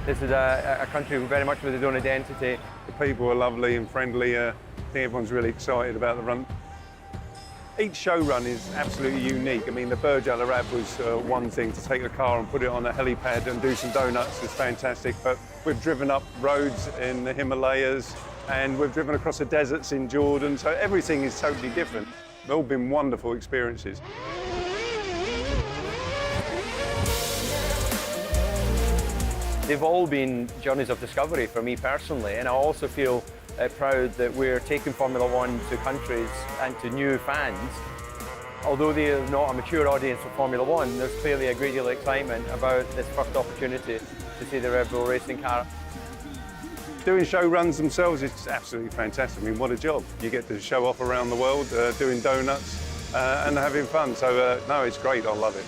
This is a country very much with its own identity. The people are lovely and friendly. I think everyone's really excited about the run. Each show run is absolutely unique. I mean, the Burj Al Arab was one thing. To take a car and put it on a helipad and do some donuts was fantastic. But we've driven up roads in the Himalayas and we've driven across the deserts in Jordan. So everything is totally different. They've all been wonderful experiences. They've all been journeys of discovery for me personally, and I also feel proud that we're taking Formula One to countries and to new fans. Although they're not a mature audience for Formula One, there's clearly a great deal of excitement about this first opportunity to see the Red Bull racing car. Doing show runs themselves is absolutely fantastic. I mean, what a job. You get to show off around the world, doing donuts and having fun. So, no, it's great. I love it.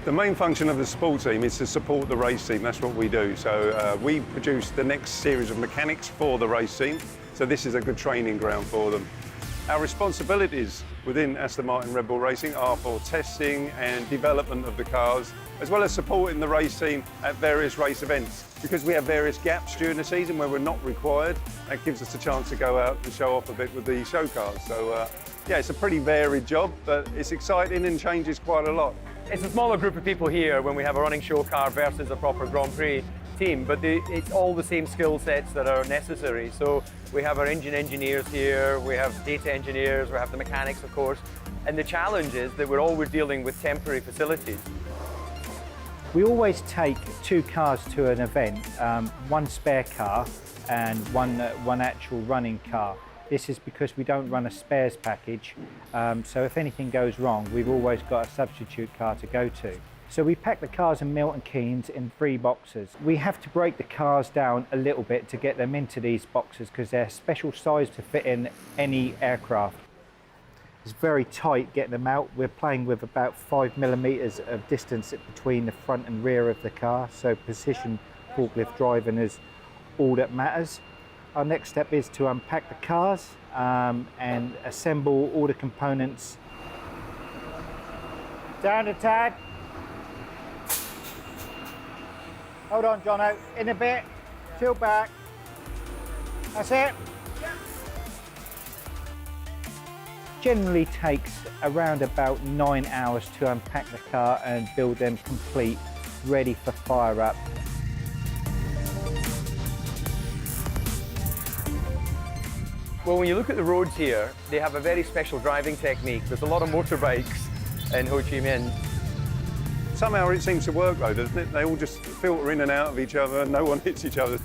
The main function of the sport team is to support the race team. That's what we do. So we produce the next series of mechanics for the race team. So this is a good training ground for them. Our responsibilities within Aston Martin Red Bull Racing are for testing and development of the cars, as well as supporting the race team at various race events. Because we have various gaps during the season where we're not required, that gives us a chance to go out and show off a bit with the show cars. So yeah, it's a pretty varied job, but it's exciting and changes quite a lot. It's a smaller group of people here when we have a running show car versus a proper Grand Prix team, but it's all the same skill sets that are necessary. So we have our engine engineers here, we have data engineers, we have the mechanics, of course, and the challenge is that we're always dealing with temporary facilities. We always take two cars to an event, one spare car and one actual running car. This is because we don't run a spares package, so if anything goes wrong, we've always got a substitute car to go to. So we pack the cars in Milton Keynes in 3 boxes. We have to break the cars down a little bit to get them into these boxes because they're special size to fit in any aircraft. It's very tight getting them out. We're playing with about 5mm of distance between the front and rear of the car, so precision forklift driving is all that matters. Our next step is to unpack the cars and assemble all the components. Down the tag. Hold on, Jono. In a bit. Tilt back. That's it. Generally takes around about 9 hours to unpack the car and build them complete, ready for fire up. Well, when you look at the roads here, they have a very special driving technique. There's a lot of motorbikes in Ho Chi Minh. Somehow it seems to work though, doesn't it? They all just filter in and out of each other, no one hits each other.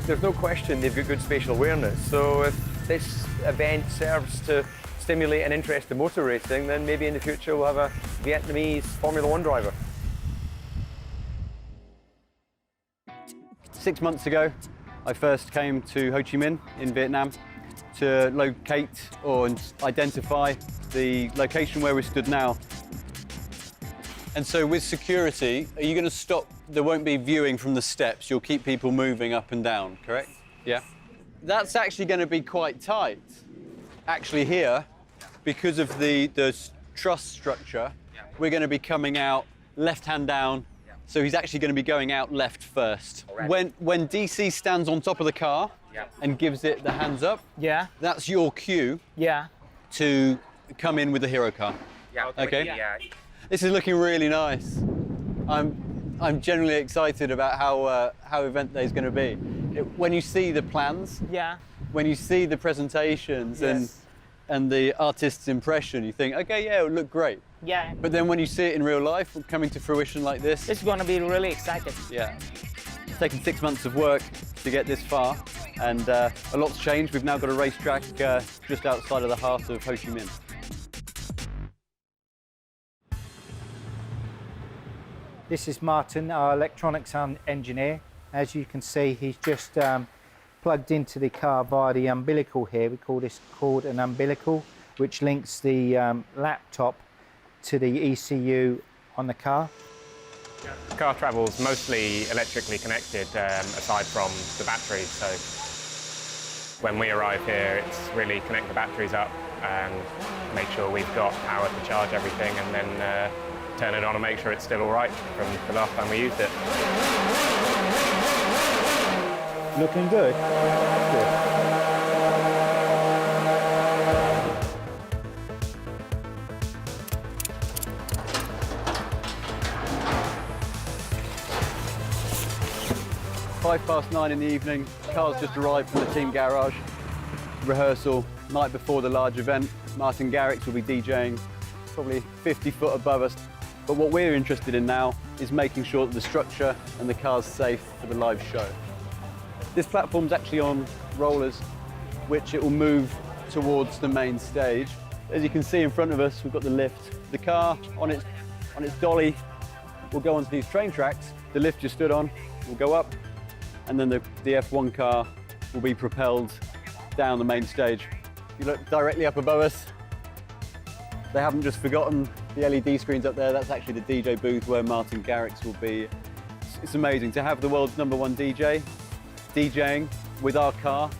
There's no question they've got good spatial awareness, so if this event serves to stimulate an interest in motor racing, then maybe in the future we'll have a Vietnamese Formula One driver. 6 months ago, I first came to Ho Chi Minh in Vietnam to locate or identify the location where we stood now. And so with security, are you going to stop? There won't be viewing from the steps. You'll keep people moving up and down, correct? Yeah. That's actually going to be quite tight. Actually here, because of the truss structure, we're going to be coming out left hand down. So he's actually going to be going out left first. When DC stands on top of the car and gives it the hands up, that's your cue to come in with the hero car. Okay. This is looking really nice. I'm genuinely excited about how event day is going to be. When you see the plans, when you see the presentations and the artist's impression, you think, okay, yeah, it would look great. Yeah. But then when you see it in real life, coming to fruition like this, it's going to be really exciting. Yeah. It's taken 6 months of work to get this far, and a lot's changed. We've now got a racetrack just outside of the heart of Ho Chi Minh. This is Martin, our electronics engineer. As you can see, he's just plugged into the car via the umbilical here. We call this cord an umbilical, which links the laptop to the ECU on the car. The car travels mostly electrically connected, aside from the batteries. So When we arrive here, it's really connect the batteries up and make sure we've got power to charge everything, and then turn it on and make sure it's still all right from the last time we used it. Looking good. Good. 9:05 in the evening, cars just arrived from the team garage. Rehearsal, night before the large event. Martin Garrix will be DJing, probably 50 foot above us. But what we're interested in now is making sure that the structure and the car's safe for the live show. This platform's actually on rollers, which it will move towards the main stage. As you can see in front of us, we've got the lift. The car on its dolly will go onto these train tracks. The lift you stood on will go up, and then the F1 car will be propelled down the main stage. If you look directly up above us, they haven't just forgotten the LED screens up there. That's actually the DJ booth where Martin Garrix will be. It's amazing to have the world's #1 DJ DJing with our car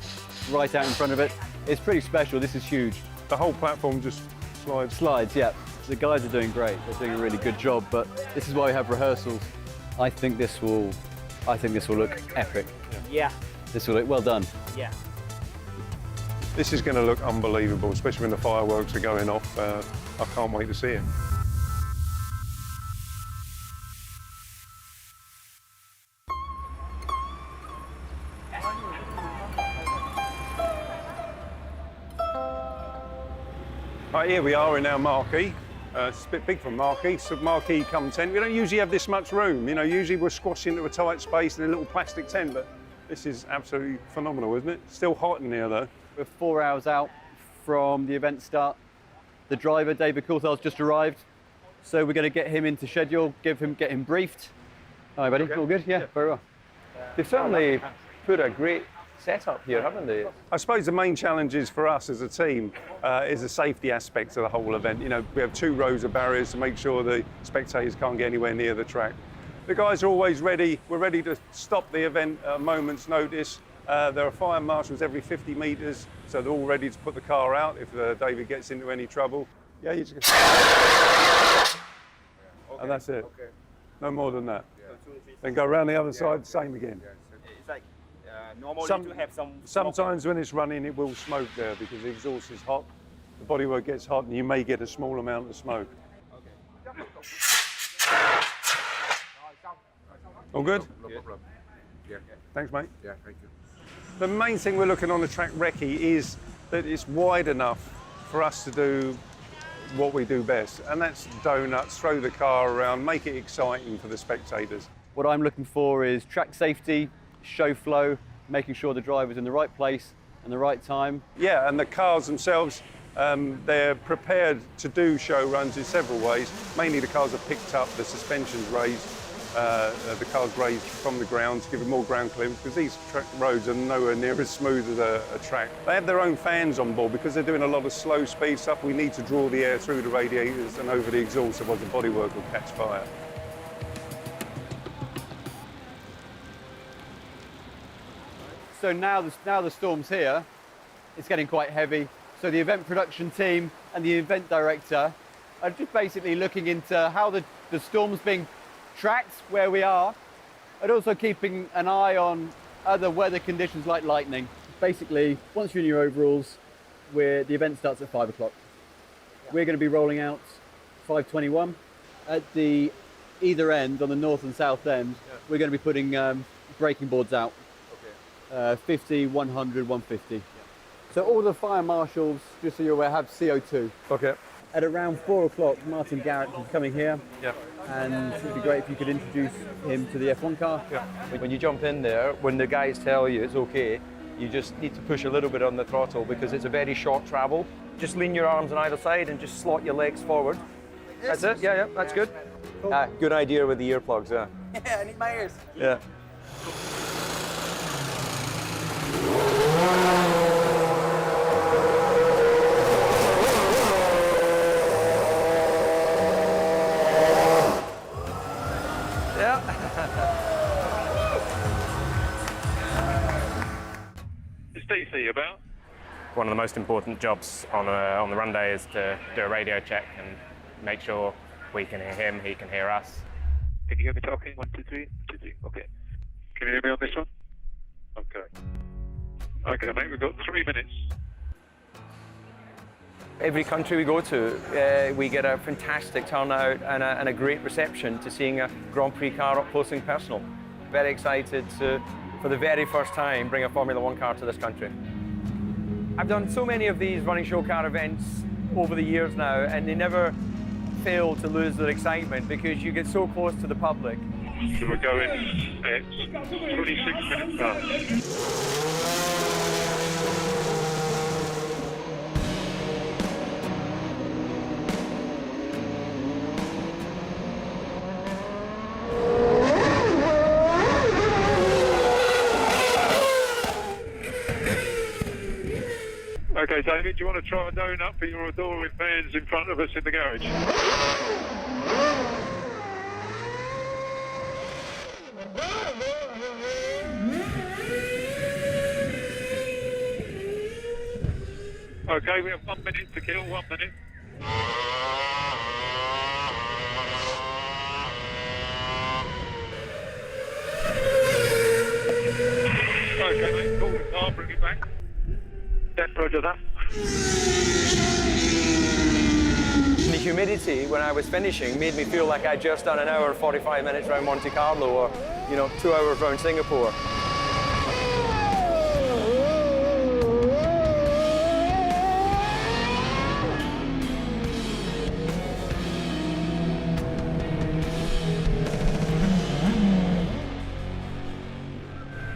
right out in front of it. It's pretty special. This is huge. The whole platform just slides. Slides, yeah. The guys are doing great. They're doing a really good job, but this is why we have rehearsals. I think this will look epic. Yeah. This will look well done. Yeah. This is going to look unbelievable, especially when the fireworks are going off. I can't wait to see it. Right, here we are in our marquee. It's a bit big for marquee. So marquee come tent. We don't usually have this much room. You know, usually we're squashed into a tight space in a little plastic tent, but this is absolutely phenomenal, isn't it? Still hot in here, though. We're 4 hours out from the event start. The driver, David Coulthard's just arrived, so we're going to get him into schedule, get him briefed. Hi, buddy. Okay. All good? Yeah, very well. They've certainly put a great setup here, haven't they? I suppose the main challenges for us as a team is the safety aspects of the whole event. You know, we have 2 rows of barriers to make sure the spectators can't get anywhere near the track. The guys are always ready. We're ready to stop the event at a moment's notice. There are fire marshals every 50 metres, so they're all ready to put the car out if David gets into any trouble. Yeah, you just... And that's it. No more than that. Then go around the other side, same again. It's like normally to have some. Sometimes when it's running, it will smoke there because the exhaust is hot. The bodywork gets hot and you may get a small amount of smoke. All good? No problem. Yeah. Thanks, mate. Yeah, thank you. The main thing we're looking on the track recce is that it's wide enough for us to do what we do best, and that's donuts, throw the car around, make it exciting for the spectators. What I'm looking for is track safety, show flow, making sure the driver's in the right place and the right time. Yeah, and the cars themselves, they're prepared to do show runs in several ways. Mainly the cars are picked up, the suspension's raised, the car's raised from the ground to give it more ground clearance because these track roads are nowhere near as smooth as a track. They have their own fans on board because they're doing a lot of slow speed stuff. We need to draw the air through the radiators and over the exhaust, otherwise the bodywork will catch fire. So now the storm's here, it's getting quite heavy. So the event production team and the event director are just basically looking into how the storm's being tracked where we are, and also keeping an eye on other weather conditions like lightning. Basically, once you're in your overalls, the event starts at 5 o'clock. We're going to be rolling out 5:21. At the either end, on the north and south end, we're going to be putting braking boards out. 50, 100, 150. So all the fire marshals, just so you're aware, have CO2. Okay. At around 4 o'clock, Martin Garrix is coming here. Yeah. And it'd be great if you could introduce him to the F1 car. Yeah. When you jump in there, when the guys tell you it's okay, you just need to push a little bit on the throttle because it's a very short travel. Just lean your arms on either side and just slot your legs forward. That's it? Yeah, that's good. Cool. Good idea with the earplugs, yeah. Yeah, I need my ears. Yeah. Is DC about? One of the most important jobs on the run day is to do a radio check and make sure we can hear him, he can hear us. Can you hear me talking? 1, 2, 3. 1, 2, 3. Okay. Can you hear me on this one? Okay. Okay, mate, we've got 3 minutes. Every country we go to, we get a fantastic turnout and a great reception to seeing a Grand Prix car up close and personal. Very excited to, for the very first time, bring a Formula One car to this country. I've done so many of these running show car events over the years now, and they never fail to lose their excitement because you get so close to the public. So we're going at 26 minutes past. Okay, David, do you want to try a donut for your adoring fans in front of us in the garage? Okay, we have 1 minute to kill, 1 minute. Okay, mate, call the car, bring it back. Roger that. The humidity when I was finishing made me feel like I'd just done an hour and 45 minutes around Monte Carlo or, 2 hours around Singapore.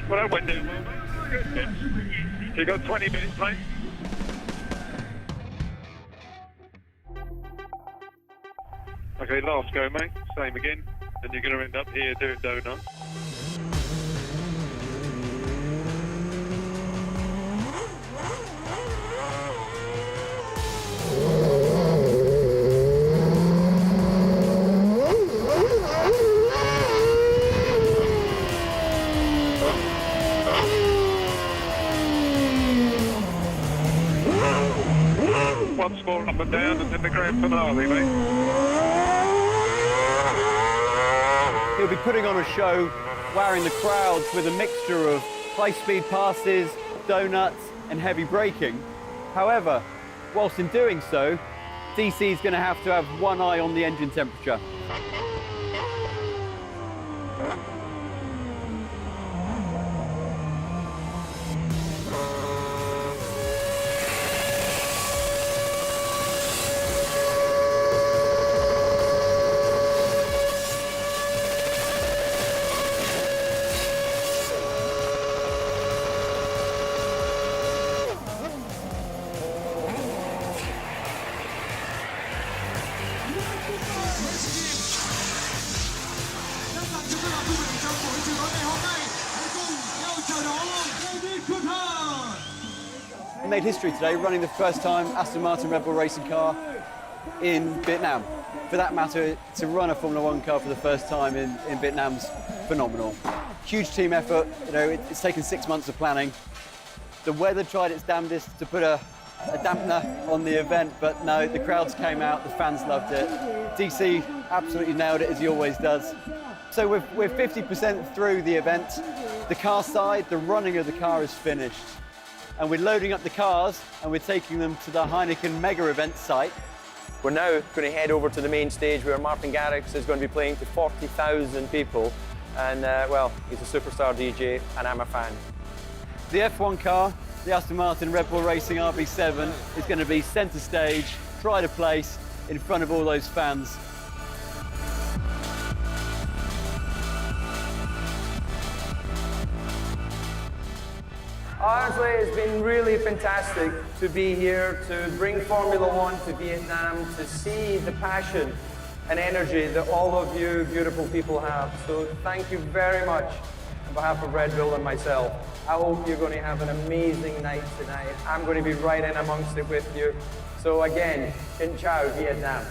Well, that went down well, mate. Good, yeah. You got 20 minutes, mate. Okay, last go, mate. Same again. And you're going to end up here doing donuts. Once more up and down, and then the grand finale, mate. He'll be putting on a show, wowing the crowds with a mixture of high-speed passes, donuts, and heavy braking. However, whilst in doing so, DC is going to have one eye on the engine temperature. He made history today, running the first time Aston Martin Red Bull racing car in Vietnam. For that matter, to run a Formula One car for the first time in Vietnam's phenomenal. Huge team effort. It's taken 6 months of planning. The weather tried its damnedest to put a dampener on the event, but no, the crowds came out, the fans loved it. DC absolutely nailed it, as he always does. So we're 50% through the event. The car side, the running of the car is finished. And we're loading up the cars and we're taking them to the Heineken mega event site. We're now going to head over to the main stage where Martin Garrix is going to be playing to 40,000 people. And well, he's a superstar DJ and I'm a fan. The F1 car, the Aston Martin Red Bull Racing RB7, is going to be centre stage, pride of place, in front of all those fans. Honestly, it's been really fantastic to be here, to bring Formula One to Vietnam, to see the passion and energy that all of you beautiful people have. So thank you very much on behalf of Red Bull and myself. I hope you're going to have an amazing night tonight. I'm going to be right in amongst it with you. So again, Xin Chào, Vietnam.